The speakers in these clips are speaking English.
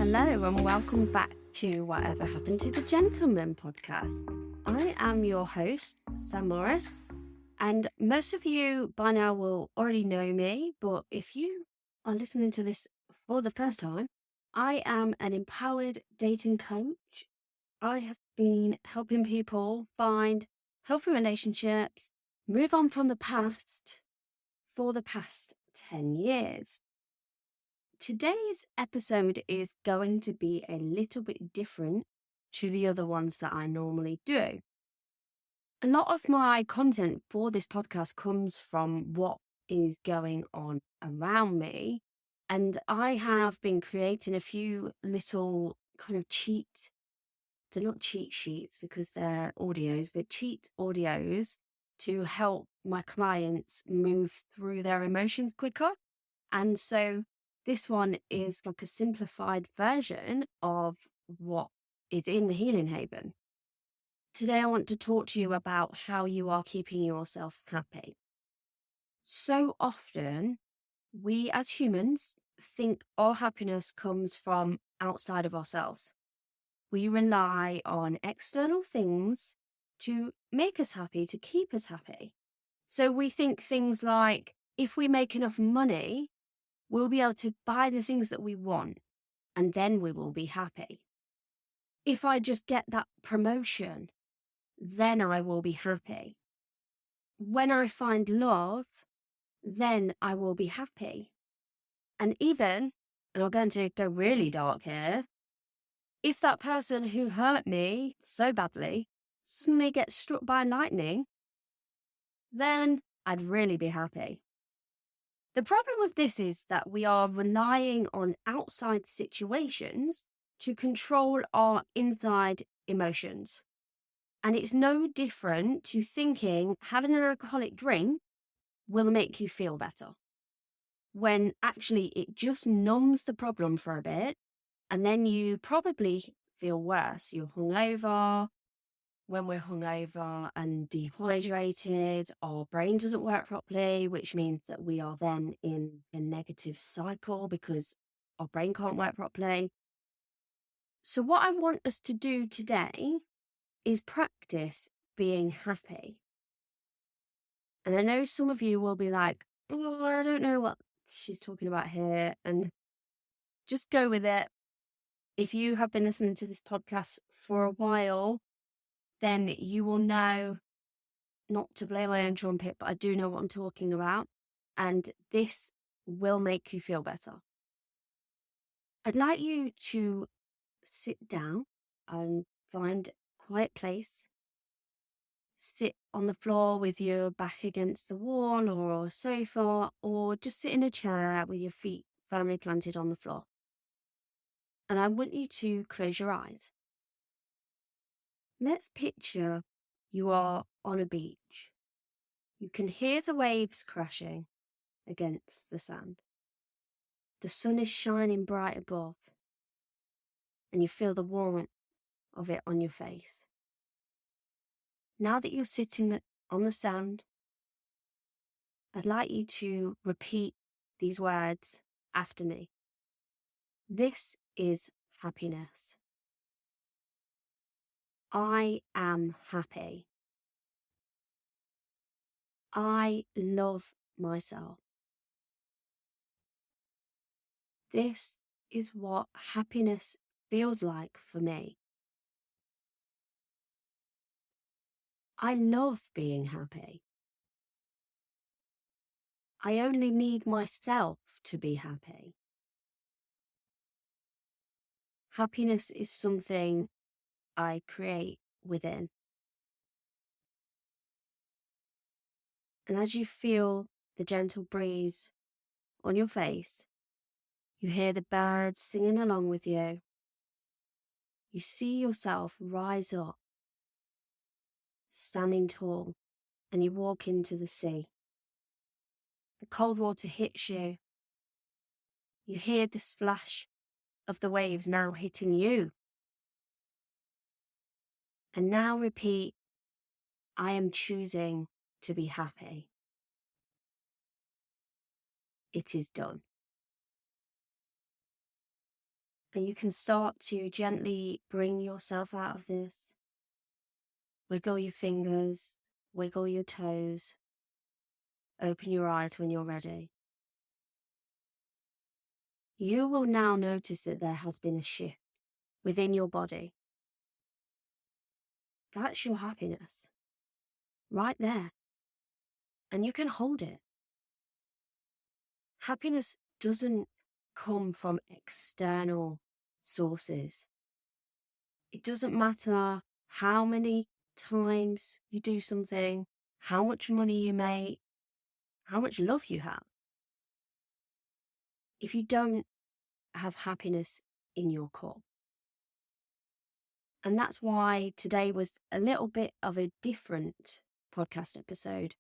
Hello and welcome back to Whatever Happened to the Gentleman podcast. I am your host, SMr&x, and most of you by now will already know me, but if you are listening to this for the first time, I am an empowered dating coach. I have been helping people find healthy relationships, move on from the past for the past 10 years. Today's episode is going to be a little bit different to the other ones that I normally do. A lot of my content for this podcast comes from what is going on around me, and I have been creating a few little kind of they're not cheat sheets because they're audios, but cheat audios to help my clients move through their emotions quicker. And so this one is like a simplified version of what is in the Healing Haven. Today, I want to talk to you about how you are keeping yourself happy. So often, we as humans think our happiness comes from outside of ourselves. We rely on external things to make us happy, to keep us happy. So we think things like, if we make enough money, we'll be able to buy the things that we want, and then we will be happy. If I just get that promotion, then I will be happy. When I find love, then I will be happy. And even, and I'm going to go really dark here, if that person who hurt me so badly suddenly gets struck by lightning, then I'd really be happy. The problem with this is that we are relying on outside situations to control our inside emotions. And it's no different to thinking having an alcoholic drink will make you feel better, when actually it just numbs the problem for a bit, and then you probably feel worse. You're hungover. When we're hungover and dehydrated, our brain doesn't work properly, which means that we are then in a negative cycle because our brain can't work properly. So what I want us to do today is practice being happy. And I know some of you will be like, oh, I don't know what she's talking about here. And just go with it. If you have been listening to this podcast for a while, then you will know, not to blow my own trumpet, but I do know what I'm talking about. And this will make you feel better. I'd like you to sit down and find a quiet place. Sit on the floor with your back against the wall or a sofa, or just sit in a chair with your feet firmly planted on the floor. And I want you to close your eyes. Let's picture you are on a beach. You can hear the waves crashing against the sand. The sun is shining bright above, and you feel the warmth of it on your face. Now that you're sitting on the sand, I'd like you to repeat these words after me. This is happiness. I am happy. I love myself. This is what happiness feels like for me. I love being happy. I only need myself to be happy. Happiness is something I create within. And as you feel the gentle breeze on your face, you hear the birds singing along with you. You see yourself rise up, standing tall, and you walk into the sea. The cold water hits you. You hear the splash of the waves now hitting you. And now repeat, I am choosing to be happy. It is done. And you can start to gently bring yourself out of this. Wiggle your fingers, wiggle your toes, open your eyes when you're ready. You will now notice that there has been a shift within your body. That's your happiness, right there. And you can hold it. Happiness doesn't come from external sources. It doesn't matter how many times you do something, how much money you make, how much love you have. If you don't have happiness in your core. And that's why today was a little bit of a different podcast episode,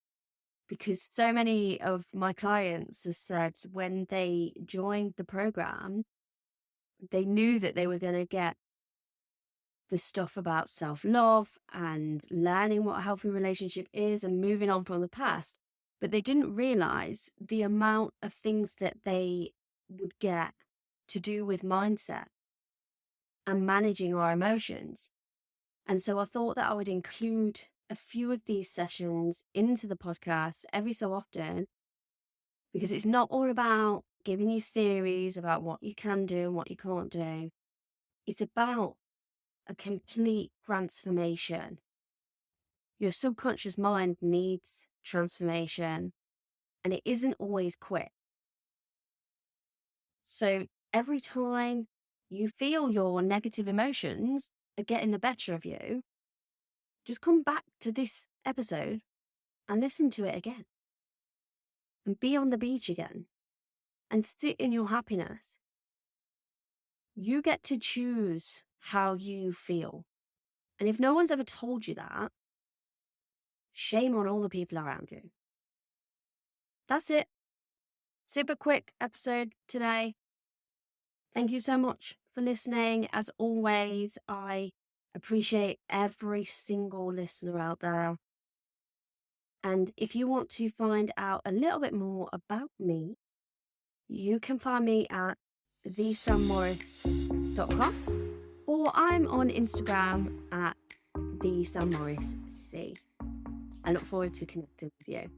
because so many of my clients have said when they joined the program, they knew that they were going to get the stuff about self-love and learning what a healthy relationship is and moving on from the past, but they didn't realize the amount of things that they would get to do with mindset and managing our emotions. And so I thought that I would include a few of these sessions into the podcast every so often, because it's not all about giving you theories about what you can do and what you can't do. It's about a complete transformation. Your subconscious mind needs transformation, and it isn't always quick. So every time you feel your negative emotions are getting the better of you, just come back to this episode and listen to it again. And be on the beach again and sit in your happiness. You get to choose how you feel. And if no one's ever told you that, shame on all the people around you. That's it. Super quick episode today. Thank you so much for listening. As always, I appreciate every single listener out there. And if you want to find out a little bit more about me, you can find me at thesamr&x.com, or I'm on Instagram at thesamr&x. I look forward to connecting with you.